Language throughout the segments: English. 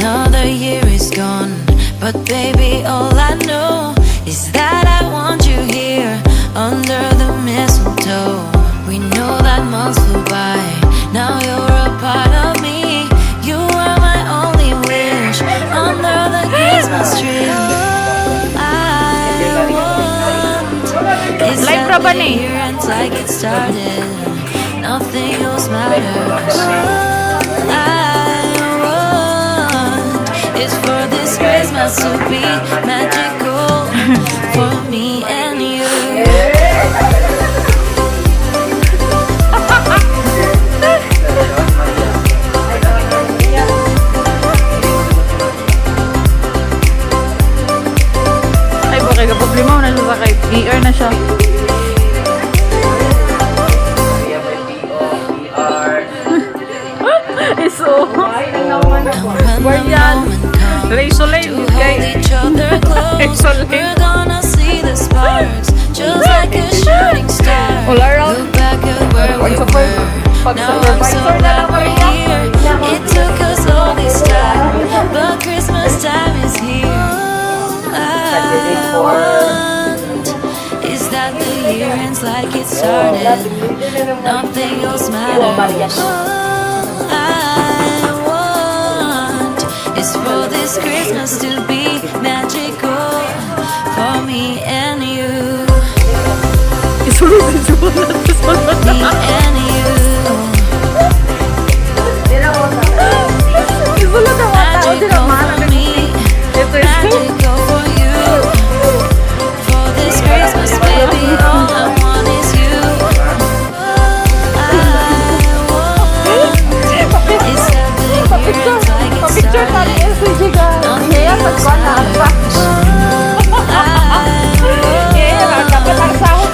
Another year is gone, but baby, all I know is that I want you here under the mistletoe. We know that months flew by, now you're a part of me. You are my only wish under the Christmas tree. All I want is that the year ends like it started. Nothing else matters. All I want is for this Christmas to be magical for me and you. Ay, bakit ka problema mo na siya sa kay ER na siya. Iso. Baryan. Isolate. Okay. We're gonna see the sparks, just like a shooting star. All around. Look back at where we were. Now I'm so glad we're here. It took us all this time, but Christmas time is here. All I want is that the year ends like it started. Nothing else matters. All I want is for this Christmas to be magical for me and you. Me and you. Magical for me, magical for you. For this Christmas, baby, all I want is you. All I want is that the year ends like it started. Nothing else matters. All I want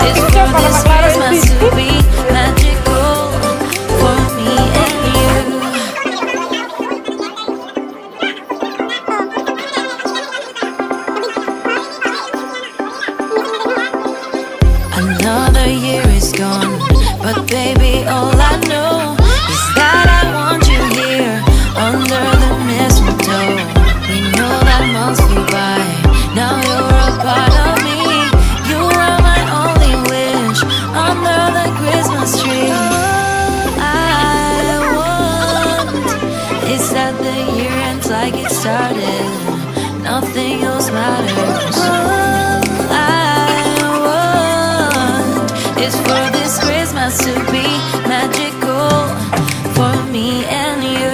is for this Christmas to be magical for me and you. Another year is gone, but baby, all I know is that I want you here under the mistletoe. We know that months flew by, now you're a part of me. You are my only wish under the Christmas tree. All I want is that the year ends like it started. Nothing else matters. All I want is for this Christmas to be magical for me and you.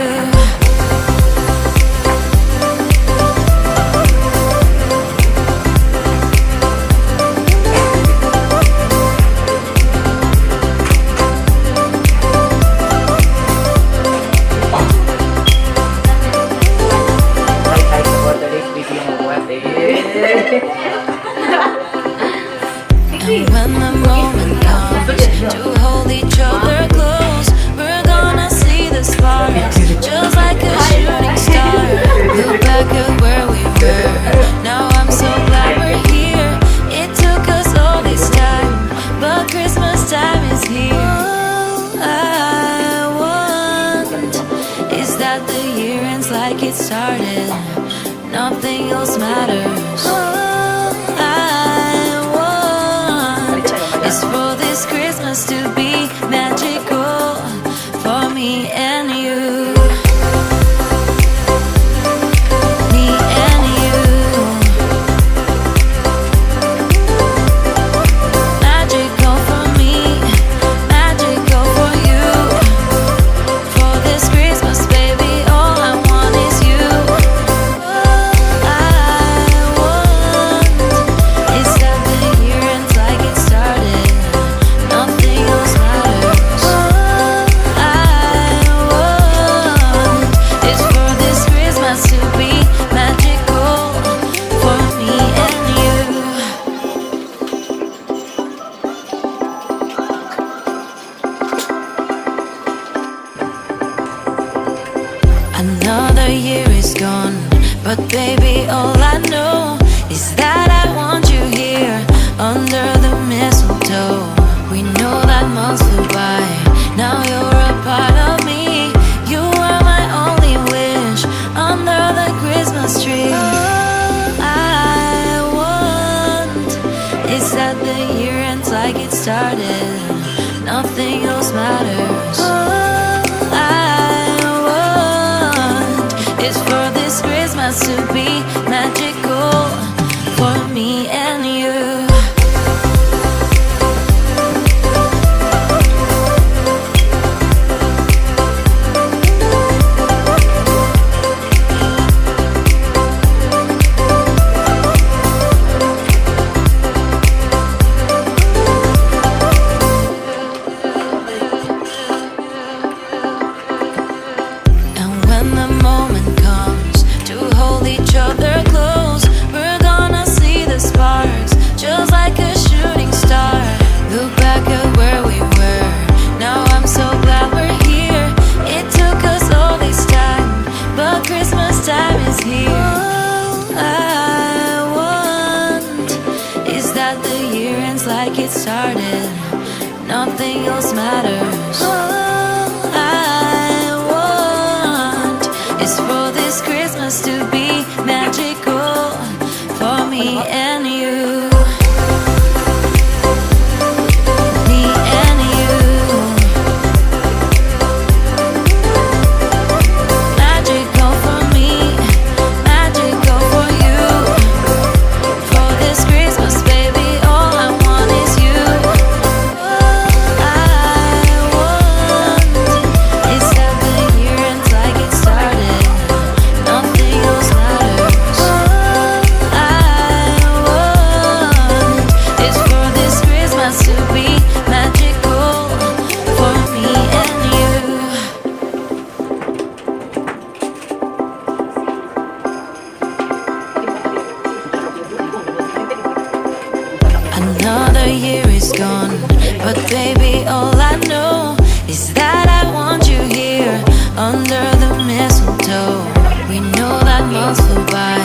And when the moment comes to hold each other close, we're gonna see the sparks, just like a shooting star. Look back at where we were, now I'm so glad we're here. It took us all this time, but Christmas time is here. All I want is that the year ends like it started. Nothing else matters. All I want is for this Christmas to be magical for me and you. Me and you. Magical for me, magical for you. For this Christmas, baby, all I want is you. All I want is that the year ends like it started. Nothing else matters. All I want is for this Christmas to be magical for me and you. Another year is gone, but baby, all I know is that I want you here under the mistletoe. We know that months flew by, now you're a part of me. You are my only wish under the that the year ends like it started. Nothing else matters. All I want is for this Christmas to be magical for me and you. When the moment comes to hold each other close, we're gonna see the sparks, just like a shooting star. Look back at where we were, now I'm so glad we're here. It took us all this time, but Christmas time is here. All I want is that the year ends like it started. Nothing else matters. Is for this Christmas to be magical for me and you. Me and you. Magical for me, magical for you. For this Christmas, baby, all I want is you. All I want is that the year ends like it started. Another year is gone, but baby, all I know is that I want you here under the mistletoe. We know that months flew by,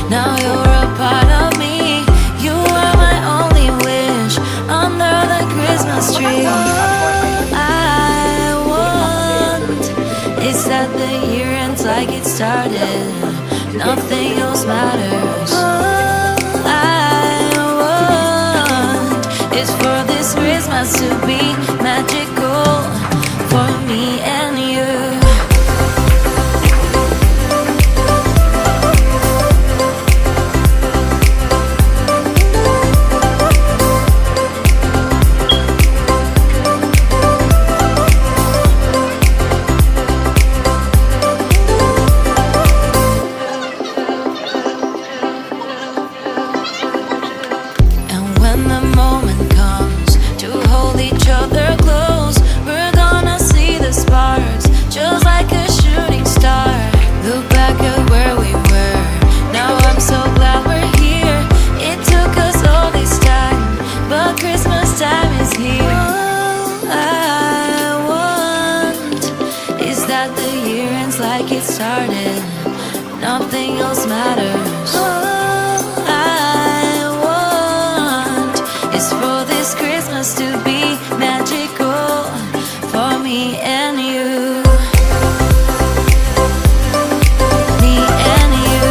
now you're a part of me. You are my only wish under the Christmas tree. All I want is that the year ends like it started. Nothing else matters. Is for this Christmas to be magical for me and you. And when the moment comes to hold each other close, we're gonna see the sparks, just like a shooting star. Look back at where we were, now I'm so glad we're here. It took us all this time, but Christmas time is here. All I want is that the year ends like it started. Nothing else matters. All I want is for this Christmas to be magical for me and you. Me and you.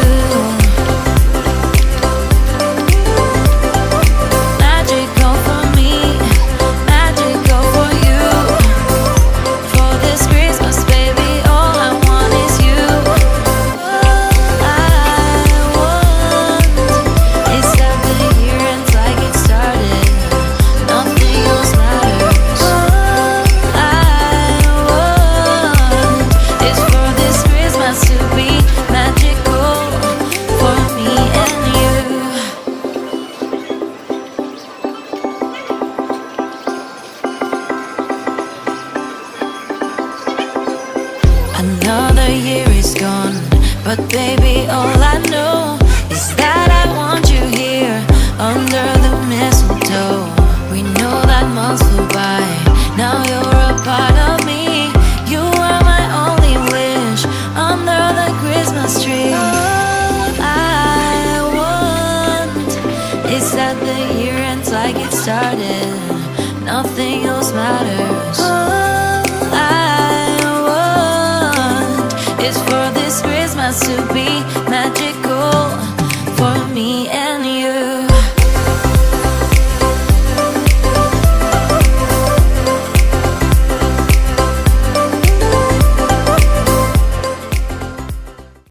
Magical for me, magical for you. For this Christmas, baby, all I want is you. All I want is that the year ends like it started. Nothing else matters. All I want is for this Christmas to be magical for me and you. Another year is gone, but baby, all I know is that I want you here under the mistletoe. We know that months flew by, now you're a part of me. You are my only wish under the Christmas tree. All I want is that the year ends like it started. Nothing else matters.